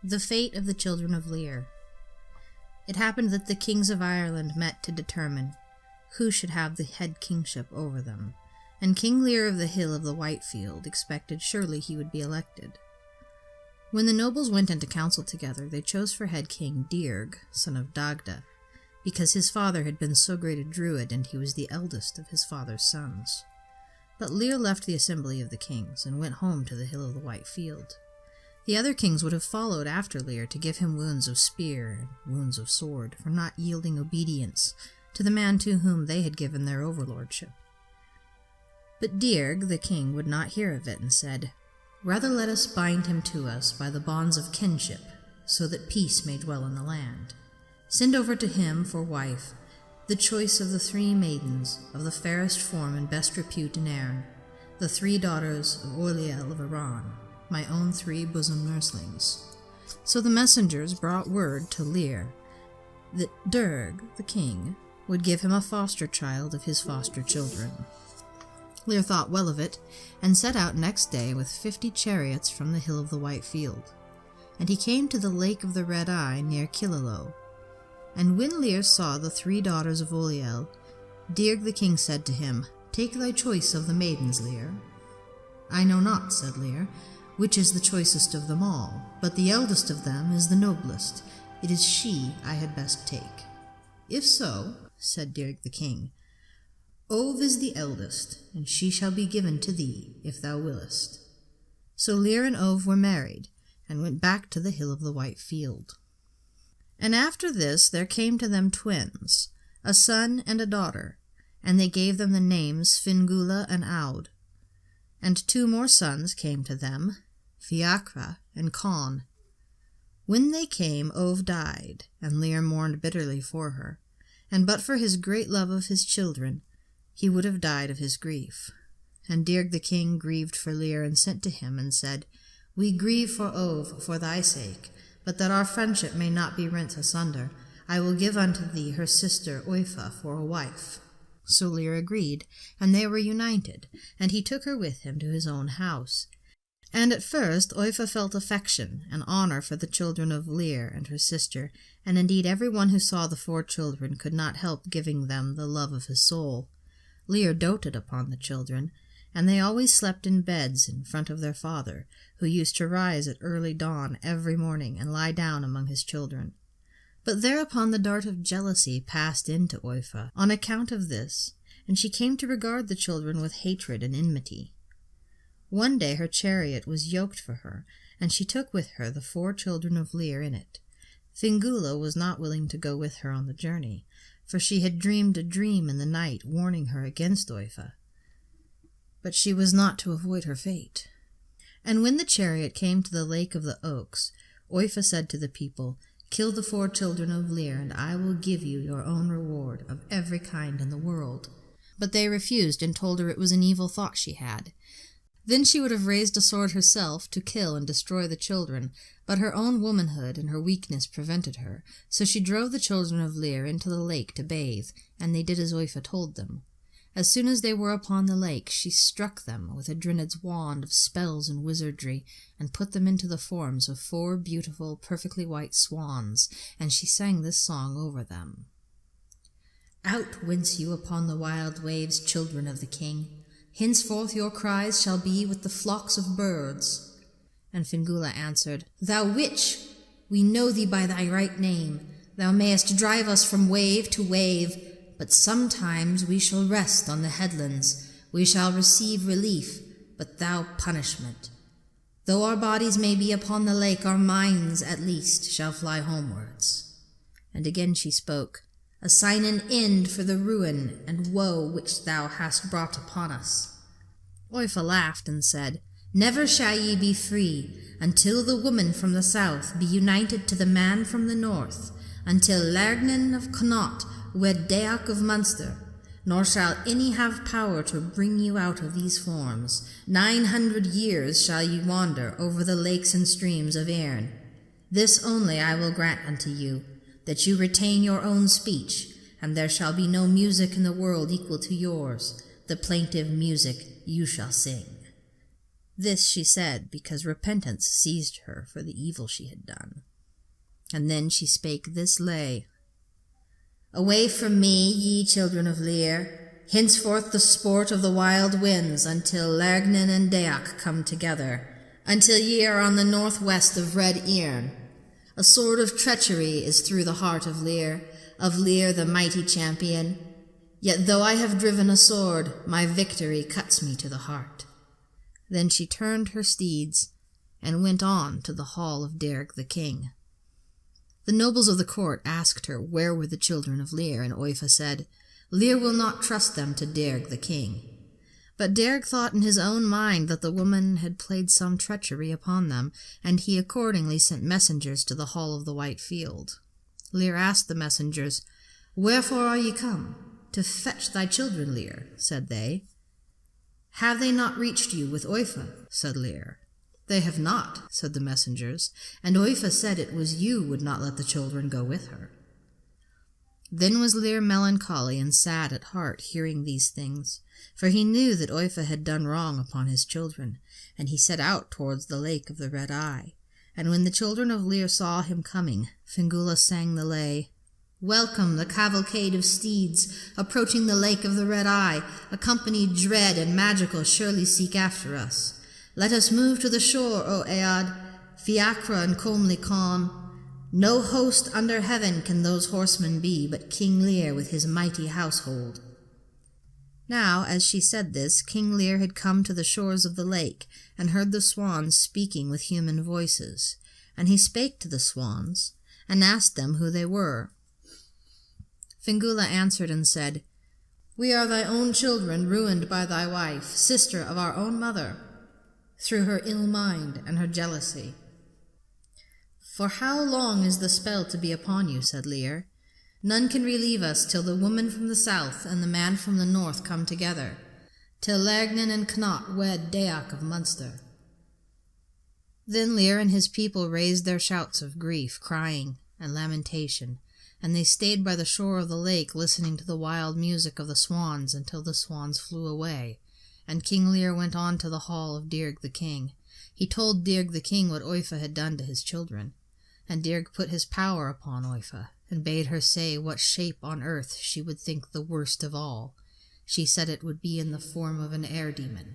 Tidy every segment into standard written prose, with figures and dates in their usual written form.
The fate of the Children of Lir. It happened that the kings of Ireland met to determine who should have the head kingship over them, and King Lir of the Hill of the Whitefield expected surely he would be elected. When the nobles went into council together, they chose for head king Dearg, son of Dagda, because his father had been so great a druid and he was the eldest of his father's sons. But Lir left the assembly of the kings and went home to the Hill of the Whitefield. The other kings would have followed after Lir to give him wounds of spear and wounds of sword for not yielding obedience to the man to whom they had given their overlordship. But Dearg, the king, would not hear of it and said, "Rather let us bind him to us by the bonds of kinship, so that peace may dwell in the land. Send over to him for wife the choice of the 3 maidens of the fairest form and best repute in Erin, the 3 daughters of Oiliel of Iran, my own 3 bosom nurslings." So the messengers brought word to Lir that Dearg, the king, would give him a foster child of his foster children. Lir thought well of it, and set out next day with 50 chariots from the Hill of the Whitefield. And he came to the Lake of the Red Eye near Killaloe. And when Lir saw the 3 daughters of Oiliel, Dearg the king said to him, "Take thy choice of the maidens, Lir." "I know not," said Lir, "which is the choicest of them all, but the eldest of them is the noblest. It is she I had best take." "If so," said Dearg the king, "Ove is the eldest, and she shall be given to thee, if thou willest." So Lir and Ove were married, and went back to the Hill of the Whitefield. And after this there came to them twins, a son and a daughter, and they gave them the names Fingula and Aud. And 2 more sons came to them, Fiachra and Con. When they came, Ove died, and Lir mourned bitterly for her, and but for his great love of his children, he would have died of his grief. And Dearg the king grieved for Lir, and sent to him, and said, "We grieve for Ove for thy sake, but that our friendship may not be rent asunder, I will give unto thee her sister Oifa for a wife." So Lir agreed, and they were united, and he took her with him to his own house. And at first Oifa felt affection and honor for the children of Lir and her sister, and indeed every one who saw the 4 children could not help giving them the love of his soul. Lir doted upon the children, and they always slept in beds in front of their father, who used to rise at early dawn every morning and lie down among his children. But thereupon the dart of jealousy passed into Oifa on account of this, and she came to regard the children with hatred and enmity. One day her chariot was yoked for her, and she took with her the 4 children of Lir in it. Fingula was not willing to go with her on the journey, for she had dreamed a dream in the night warning her against Oifa. But she was not to avoid her fate. And when the chariot came to the Lake of the Oaks, Oifa said to the people, "Kill the 4 children of Lir, and I will give you your own reward of every kind in the world." But they refused, and told her it was an evil thought she had. Then she would have raised a sword herself to kill and destroy the children, but her own womanhood and her weakness prevented her, so she drove the children of Lir into the lake to bathe, and they did as Oifa told them. As soon as they were upon the lake, she struck them with a Drinid's wand of spells and wizardry, and put them into the forms of 4 beautiful, perfectly white swans, and she sang this song over them. "Out wince you upon the wild waves, children of the king. Henceforth your cries shall be with the flocks of birds." And Fingula answered, "Thou witch, we know thee by thy right name. Thou mayest drive us from wave to wave, but sometimes we shall rest on the headlands. We shall receive relief, but thou punishment. Though our bodies may be upon the lake, our minds at least shall fly homewards." And again she spoke, "Assign an end for the ruin and woe which thou hast brought upon us." Oifa laughed and said, "Never shall ye be free, until the woman from the south be united to the man from the north, until Lärgnen of Connaught wed Deach of Munster, nor shall any have power to bring you out of these forms. 900 years shall ye wander over the lakes and streams of Erin. This only I will grant unto you, that you retain your own speech, and there shall be no music in the world equal to yours. The plaintive music you shall sing." This she said because repentance seized her for the evil she had done. And then she spake this lay. Away from me, ye children of Lir, henceforth the sport of the wild winds, until Lergnen and Deach come together, until ye are on the northwest of red Earn. A sword of treachery is through the heart of Lir the mighty champion. Yet though I have driven a sword, my victory cuts me to the heart. Then she turned her steeds, and went on to the hall of Derg the king. The nobles of the court asked her where were the children of Lir, and Oifa said, Lir will not trust them to Derg the king. But Derg thought in his own mind that the woman had played some treachery upon them, and he accordingly sent messengers to the hall of the White Field. Lir asked the messengers, Wherefore are ye come? To fetch thy children, Lir, said they. Have they not reached you with Oifa? Said Lir. They have not, said the messengers, and Oifa said it was you would not let the children go with her. Then was Lir melancholy and sad at heart, hearing these things, for he knew that Oifa had done wrong upon his children, and he set out towards the lake of the Red Eye. And when the children of Lir saw him coming, Fingula sang the lay, Welcome, the cavalcade of steeds, approaching the lake of the Red Eye, a company dread and magical surely seek after us. Let us move to the shore, O Ead, fiacre and comely calm. No host under heaven can those horsemen be, but King Lir with his mighty household. Now, as she said this, King Lir had come to the shores of the lake, and heard the swans speaking with human voices. And he spake to the swans, and asked them who they were. Fingula answered and said, We are thy own children, ruined by thy wife, sister of our own mother, through her ill mind and her jealousy. For how long is the spell to be upon you? Said Lir. None can relieve us till the woman from the south and the man from the north come together, till Lergnen and Knot wed Deach of Munster. Then Lir and his people raised their shouts of grief, crying, and lamentation, and they stayed by the shore of the lake, listening to the wild music of the swans until the swans flew away. And King Lir went on to the hall of Derg the king. He told Derg the king what Oifa had done to his children. And Derg put his power upon Oifa, and bade her say what shape on earth she would think the worst of all. She said it would be in the form of an air-demon.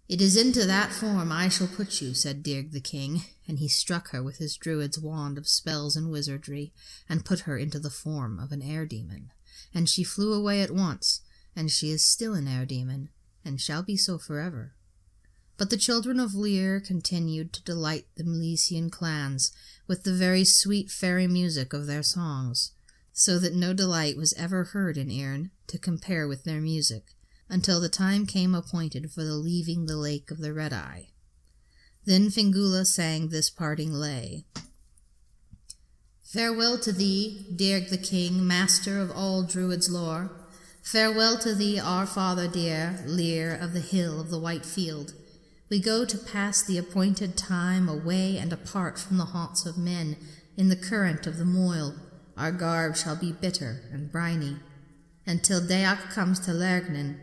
It is into that form I shall put you, said Derg the king, and he struck her with his druid's wand of spells and wizardry, and put her into the form of an air-demon. And she flew away at once, and she is still an air-demon, and shall be so forever. But the children of Lir continued to delight the Milesian clans with the very sweet fairy music of their songs, so that no delight was ever heard in Earn to compare with their music, until the time came appointed for the leaving the lake of the Red Eye. Then Fingula sang this parting lay. Farewell to thee, Derg the king, master of all Druids' lore. Farewell to thee, our father dear, Lir of the hill of the White Field. We go to pass the appointed time away and apart from the haunts of men, in the current of the Moyle. Our garb shall be bitter and briny, until Deach comes to Lergnen.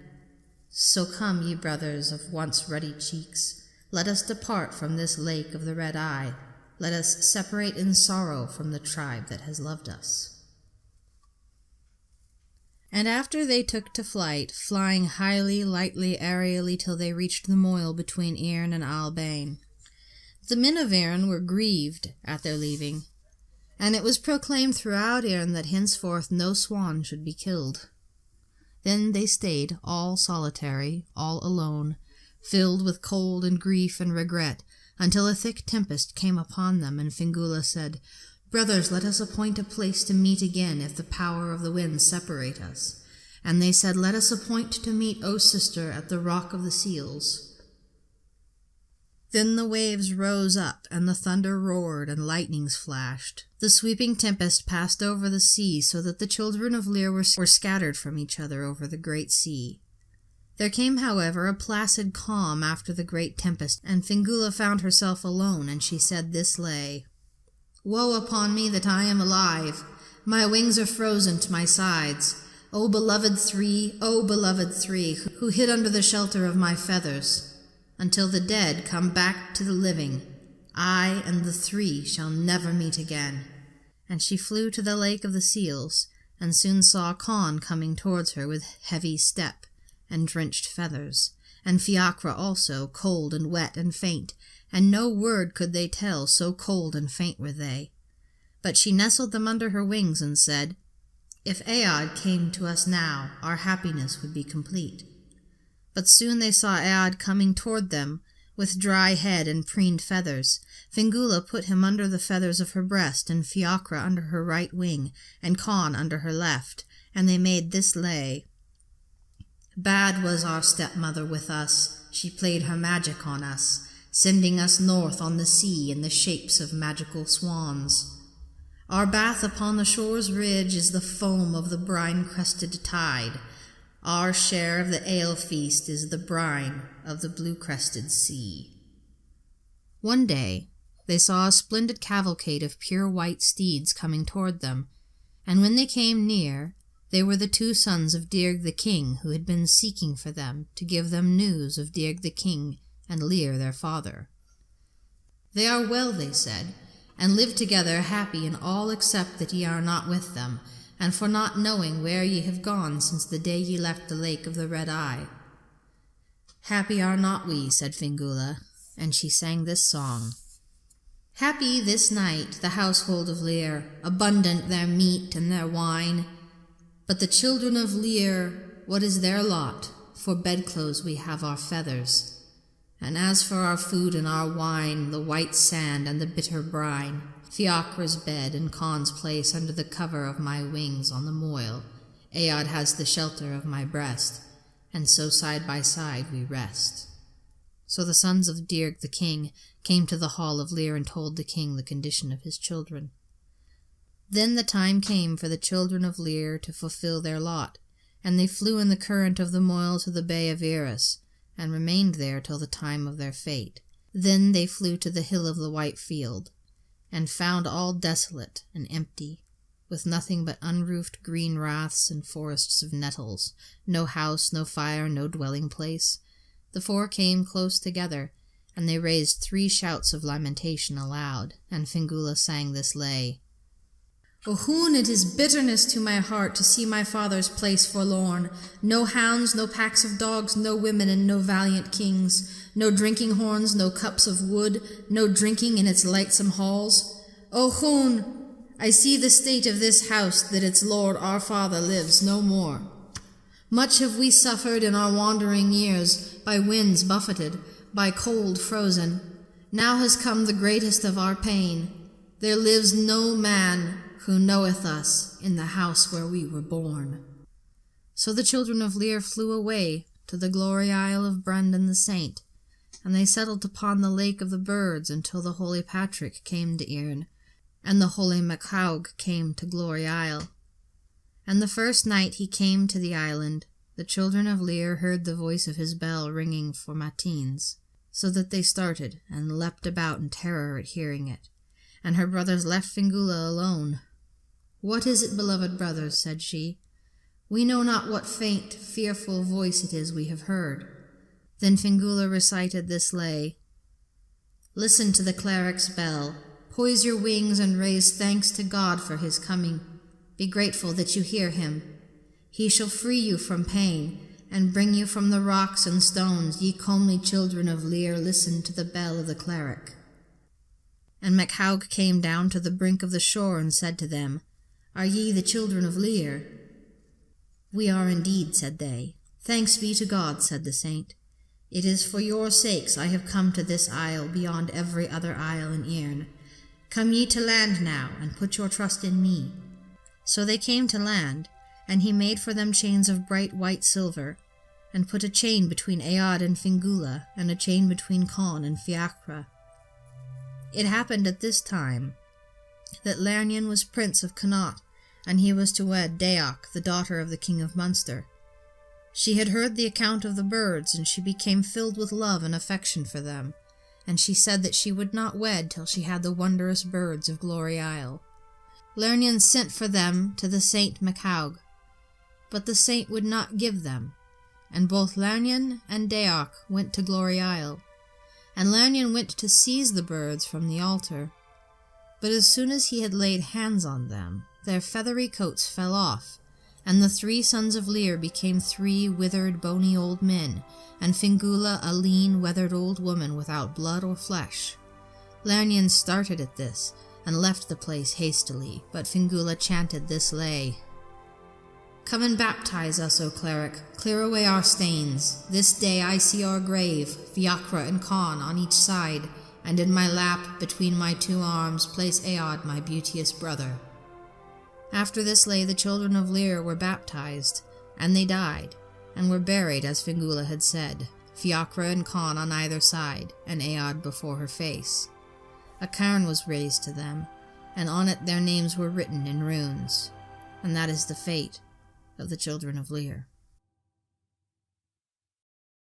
So come, ye brothers of once ruddy cheeks, let us depart from this lake of the Red Eye. Let us separate in sorrow from the tribe that has loved us. And after they took to flight, flying highly, lightly, aerially, till they reached the moil between Earn and Albain. The men of Earn were grieved at their leaving, and it was proclaimed throughout Earn that henceforth no swan should be killed. Then they stayed, all solitary, all alone, filled with cold and grief and regret, until a thick tempest came upon them, and Fingula said, Brothers, let us appoint a place to meet again, if the power of the winds separate us. And they said, Let us appoint to meet, O sister, at the rock of the seals. Then the waves rose up, and the thunder roared, and lightnings flashed. The sweeping tempest passed over the sea, so that the children of Lir were scattered from each other over the great sea. There came, however, a placid calm after the great tempest, and Fingula found herself alone, and she said this lay. Woe upon me that I am alive! My wings are frozen to my sides. O beloved three, who hid under the shelter of my feathers! until the dead come back to the living. I and the three shall never meet again." And she flew to the lake of the seals, and soon saw Conn coming towards her with heavy step and drenched feathers, and Fiacre also, cold and wet and faint, and no word could they tell, so cold and faint were they. But she nestled them under her wings and said, "If Aod came to us now, our happiness would be complete." But soon they saw Aod coming toward them, with dry head and preened feathers. Fingula put him under the feathers of her breast, and Fiacre under her right wing, and Conn under her left, and they made this lay. "Bad was our stepmother with us, she played her magic on us, sending us north on the sea in the shapes of magical swans. Our bath upon the shore's ridge is the foam of the brine-crested tide. Our share of the ale feast is the brine of the blue-crested sea." One day they saw a splendid cavalcade of pure white steeds coming toward them, and when they came near, they were the two sons of Dearg the king, who had been seeking for them to give them news of Dearg the king and Lir their father. "They are well," they said, "and live together happy in all except that ye are not with them, and for not knowing where ye have gone since the day ye left the lake of the Red Eye." "Happy are not we," said Fingula, and she sang this song. "Happy this night the household of Lir, abundant their meat and their wine. But the children of Lir, what is their lot? For bedclothes we have our feathers. And as for our food and our wine, the white sand and the bitter brine, Fiacre's bed and Conn's place under the cover of my wings on the moil, Aod has the shelter of my breast, and so side by side we rest." So the sons of Dearg the king came to the hall of Lir and told the king the condition of his children. Then the time came for the children of Lir to fulfill their lot, and they flew in the current of the Moyle to the bay of Eris, and remained there till the time of their fate. Then they flew to the hill of the White Field, and found all desolate and empty, with nothing but unroofed green raths and forests of nettles, no house, no fire, no dwelling place. The four came close together, and they raised 3 shouts of lamentation aloud, and Fingula sang this lay. "Ohun, it is bitterness to my heart to see my father's place forlorn. No hounds, no packs of dogs, no women, and no valiant kings. No drinking horns, no cups of wood, no drinking in its lightsome halls. Ohun, I see the state of this house, that its lord, our father, lives no more. Much have we suffered in our wandering years, by winds buffeted, by cold frozen. Now has come the greatest of our pain. There lives no man who knoweth us in the house where we were born." So the children of Lir flew away to the glory isle of Brendan the Saint, and they settled upon the lake of the birds until the holy Patrick came to Erin, and the holy Macaug came to Glory Isle. And the first night he came to the island, the children of Lir heard the voice of his bell ringing for matins, so that they started and leapt about in terror at hearing it, and her brothers left Fingula alone. "What is it, beloved brothers?" said she. "We know not what faint, fearful voice it is we have heard." Then Fingula recited this lay. "Listen to the cleric's bell. Poise your wings and raise thanks to God for his coming. Be grateful that you hear him. He shall free you from pain, and bring you from the rocks and stones. Ye comely children of Lir, listen to the bell of the cleric." And Macaug came down to the brink of the shore and said to them, "Are ye the children of Lir?" "We are indeed," said they. "Thanks be to God," said the saint. "It is for your sakes I have come to this isle beyond every other isle in Erin. Come ye to land now, and put your trust in me." So they came to land, and he made for them chains of bright white silver, and put a chain between Aod and Fingula, and a chain between Conn and Fiacre. It happened at this time that Lernion was prince of Connaught, and he was to wed Deoch, the daughter of the king of Munster. She had heard the account of the birds, and she became filled with love and affection for them, and she said that she would not wed till she had the wondrous birds of Glory Isle. Lernion sent for them to the Saint Macaug, but the saint would not give them, and both Lernion and Deoch went to Glory Isle, and Lernion went to seize the birds from the altar. But as soon as he had laid hands on them, their feathery coats fell off, and the 3 sons of Lir became 3 withered, bony old men, and Fingula a lean, weathered old woman without blood or flesh. Lernion started at this, and left the place hastily, but Fingula chanted this lay. Come and baptize us, O cleric, clear away our stains. This day I see our grave, Fiacra and Khan on each side, and in my lap, between my 2 arms, place Aod, my beauteous brother. After this lay the children of Lir were baptized, and they died, and were buried as Fingula had said, Fiacra and Khan on either side, and Aod before her face. A cairn was raised to them, and on it their names were written in runes, and that is the fate of the children of Lir.